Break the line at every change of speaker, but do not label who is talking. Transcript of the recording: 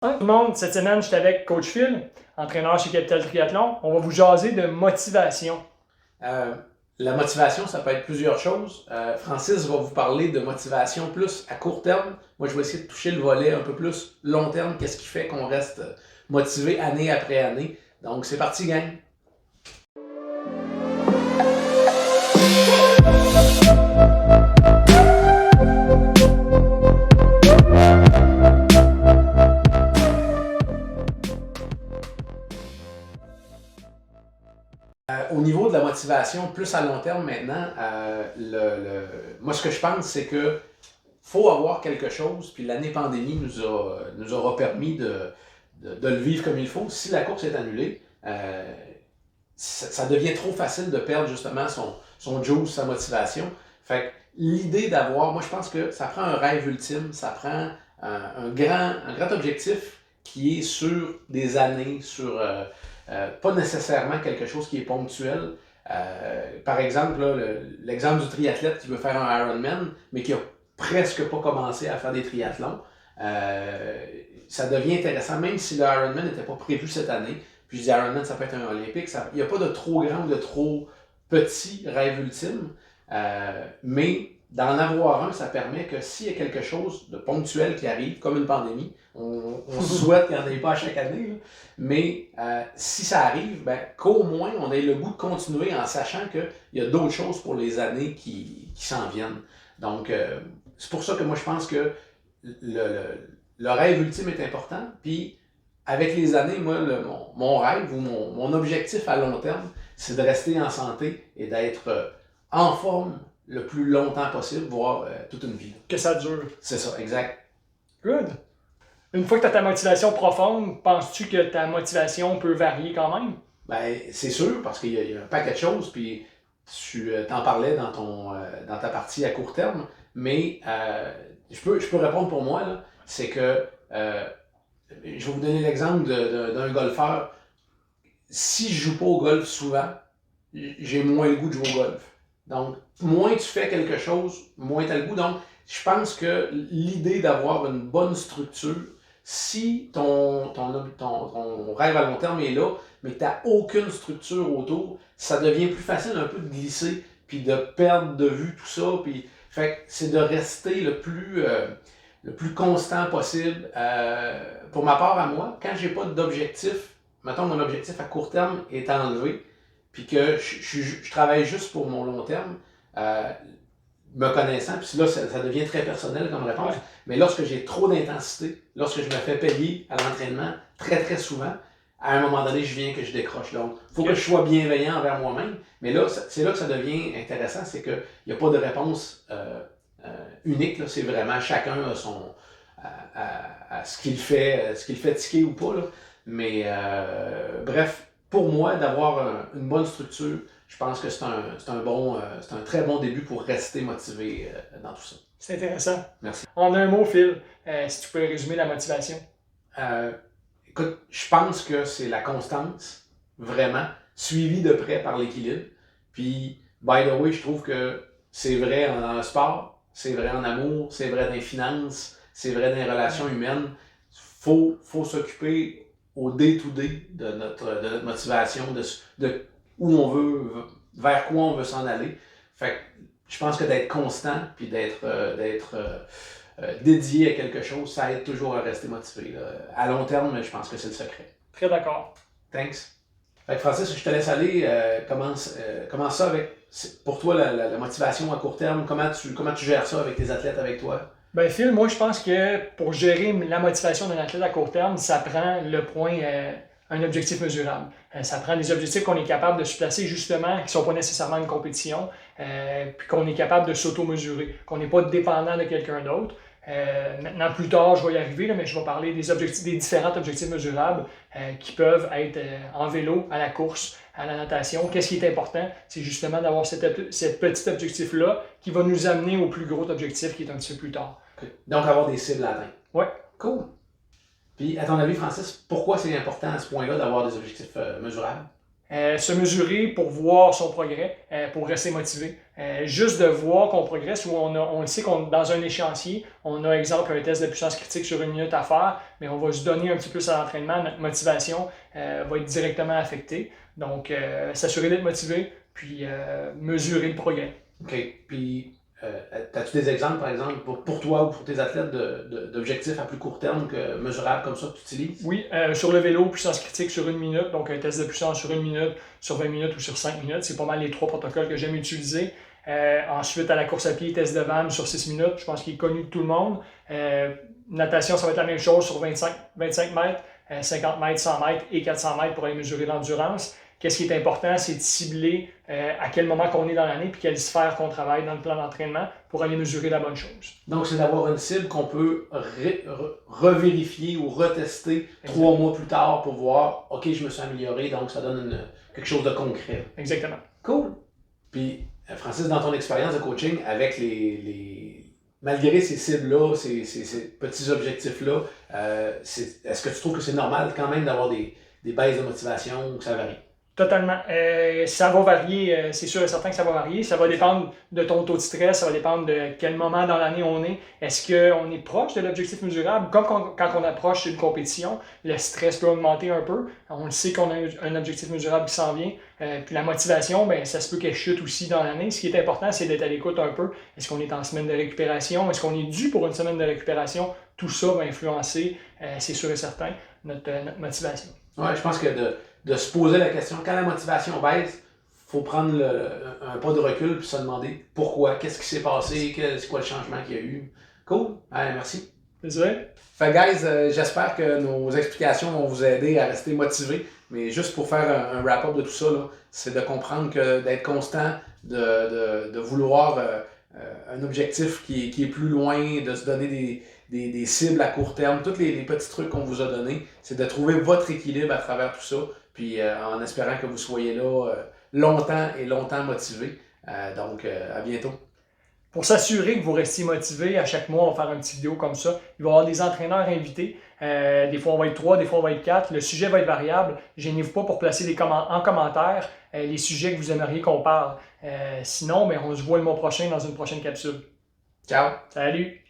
Tout le monde, cette semaine, je suis avec Coach Phil, entraîneur chez Capital Triathlon. On va vous jaser de motivation.
La motivation, ça peut être plusieurs choses. Francis va vous parler de motivation plus à court terme. Moi, je vais essayer de toucher le volet un peu plus long terme. Qu'est-ce qui fait qu'on reste motivé année après année? Donc, c'est parti, gang! Au niveau de la motivation, plus à long terme maintenant, moi ce que je pense, c'est que faut avoir quelque chose, puis l'année pandémie nous aura permis de le vivre comme il faut. Si la course est annulée, ça devient trop facile de perdre justement son juice, sa motivation. Fait que l'idée d'avoir, moi je pense que ça prend un rêve ultime, ça prend un grand objectif qui est sur des années, sur pas nécessairement quelque chose qui est ponctuel. Par exemple, là, l'exemple du triathlète qui veut faire un Ironman, mais qui a presque pas commencé à faire des triathlons, ça devient intéressant, même si le Ironman n'était pas prévu cette année. Puis je dis Ironman, ça peut être un olympique. Il n'y a pas de trop grand ou de trop petit rêve ultime, mais d'en avoir un, ça permet que s'il y a quelque chose de ponctuel qui arrive, comme une pandémie, on souhaite qu'il n'y en ait pas à chaque année, là, mais si ça arrive, ben, qu'au moins on ait le goût de continuer en sachant qu'il y a d'autres choses pour les années qui s'en viennent. Donc, c'est pour ça que moi je pense que le rêve ultime est important. Puis, avec les années, moi, mon rêve ou mon objectif à long terme, c'est de rester en santé et d'être en forme le plus longtemps possible, voire toute une vie.
Que ça dure.
C'est ça, exact.
Good. Une fois que tu as ta motivation profonde, penses-tu que ta motivation peut varier quand même?
Ben, c'est sûr, parce qu'il y a un paquet de choses, puis tu t'en parlais dans ta partie à court terme, mais je peux répondre pour moi, là, c'est que je vais vous donner l'exemple d'un golfeur. Si je joue pas au golf souvent, j'ai moins le goût de jouer au golf. Donc, moins tu fais quelque chose, moins tu as le goût. Donc, je pense que l'idée d'avoir une bonne structure, si ton rêve à long terme est là, mais que tu n'as aucune structure autour, ça devient plus facile un peu de glisser, puis de perdre de vue tout ça. Puis, fait que c'est de rester le plus constant possible. Pour ma part à moi, quand j'ai pas d'objectif, mettons mon objectif à court terme est enlevé, puis que je travaille juste pour mon long terme, me connaissant, puis là ça devient très personnel comme réponse, mais lorsque j'ai trop d'intensité, lorsque je me fais payer à l'entraînement très très souvent, à un moment donné, je viens que je décroche. Donc, il faut que je sois bienveillant envers moi-même, mais là, c'est là que ça devient intéressant, c'est qu'il n'y a pas de réponse unique, là. C'est vraiment chacun a son à ce qu'il fait tiquer ou pas, là. Mais bref, pour moi, d'avoir une bonne structure, je pense que c'est un très bon début pour rester motivé dans tout ça.
C'est intéressant.
Merci.
En un mot, Phil, si tu pouvais résumer la motivation.
Écoute, je pense que c'est la constance, vraiment, suivie de près par l'équilibre. Puis, by the way, je trouve que c'est vrai dans le sport, c'est vrai en amour, c'est vrai dans les finances, c'est vrai dans les relations humaines. Faut s'occuper au day-to-day de notre motivation, de où on veut, vers quoi on veut s'en aller. Fait que je pense que d'être constant puis d'être dédié à quelque chose, ça aide toujours à rester motivé. Là. À long terme, je pense que c'est le secret.
Très d'accord.
Thanks. Fait que Francis, je te laisse aller. Commence ça avec, pour toi, la motivation à court terme. Comment tu gères ça avec tes athlètes, avec toi?
Ben Phil, moi je pense que pour gérer la motivation d'un athlète à court terme, ça prend le point, un objectif mesurable. Ça prend des objectifs qu'on est capable de se placer justement, qui ne sont pas nécessairement une compétition, puis qu'on est capable de s'auto-mesurer, qu'on n'est pas dépendant de quelqu'un d'autre. Maintenant, plus tard, je vais y arriver, là, mais je vais parler des différents objectifs mesurables qui peuvent être en vélo, à la course, à la natation. Qu'est-ce qui est important? C'est justement d'avoir ce petit objectif-là qui va nous amener au plus gros objectif qui est un petit peu plus tard.
Okay. Donc, avoir des cibles à atteindre.
Oui.
Cool. Puis, à ton avis, Francis, pourquoi c'est important à ce point-là d'avoir des objectifs mesurables?
Se mesurer pour voir son progrès, pour rester motivé. Juste de voir qu'on progresse, ou on le sait qu'on dans un échéancier, on a exemple un test de puissance critique sur 1 minute à faire, mais on va se donner un petit peu à l'entraînement, notre motivation va être directement affectée. Donc, s'assurer d'être motivé, puis mesurer le progrès.
OK. Puis, as-tu des exemples, par exemple, pour toi ou pour tes athlètes d'objectifs à plus court terme que mesurables comme ça que tu utilises?
Oui, sur le vélo, puissance critique sur 1 minute, donc un test de puissance sur 1 minute, sur 20 minutes ou sur 5 minutes. C'est pas mal les 3 protocoles que j'aime utiliser. Ensuite, à la course à pied, test de VAM sur 6 minutes, je pense qu'il est connu de tout le monde. Natation, ça va être la même chose sur 25 mètres, 50 mètres, 100 mètres et 400 mètres pour aller mesurer l'endurance. Qu'est-ce qui est important, c'est de cibler à quel moment qu'on est dans l'année puis quelle sphère qu'on travaille dans le plan d'entraînement pour aller mesurer la bonne chose.
Donc, c'est d'avoir une cible qu'on peut revérifier ou retester 3 mois plus tard pour voir, OK, je me suis amélioré, donc ça donne quelque chose de concret.
Exactement.
Cool. Puis, Francis, dans ton expérience de coaching, avec malgré ces cibles-là, ces petits objectifs-là, est-ce que tu trouves que c'est normal quand même d'avoir des baisses de motivation ou que ça varie?
Totalement. Ça va varier, c'est sûr et certain que ça va varier. Ça va dépendre de ton taux de stress, ça va dépendre de quel moment dans l'année on est. Est-ce qu'on est proche de l'objectif mesurable? Comme quand on approche une compétition, le stress peut augmenter un peu. On le sait qu'on a un objectif mesurable qui s'en vient. Puis la motivation, ben, ça se peut qu'elle chute aussi dans l'année. Ce qui est important, c'est d'être à l'écoute un peu. Est-ce qu'on est en semaine de récupération? Est-ce qu'on est dû pour une semaine de récupération? Tout ça va influencer, c'est sûr et certain, notre motivation.
Oui, je pense que de se poser la question, quand la motivation baisse, il faut prendre un pas de recul et se demander pourquoi, qu'est-ce qui s'est passé, c'est quoi le changement qu'il y a eu. Cool, allez, merci.
Désolé.
Fait guys, j'espère que nos explications vont vous aider à rester motivés. Mais juste pour faire un wrap-up de tout ça, c'est de comprendre que d'être constant, de vouloir un objectif qui est plus loin, de se donner des cibles à court terme, tous les petits trucs qu'on vous a donnés, c'est de trouver votre équilibre à travers tout ça, puis en espérant que vous soyez là longtemps et longtemps motivés. Donc, à bientôt.
Pour s'assurer que vous restiez motivé, à chaque mois, on va faire une petite vidéo comme ça. Il va y avoir des entraîneurs invités. Des fois, on va être 3, des fois, on va être 4. Le sujet va être variable. Gênez-vous pas pour placer en commentaire les sujets que vous aimeriez qu'on parle. Sinon, on se voit le mois prochain dans une prochaine capsule.
Ciao!
Salut!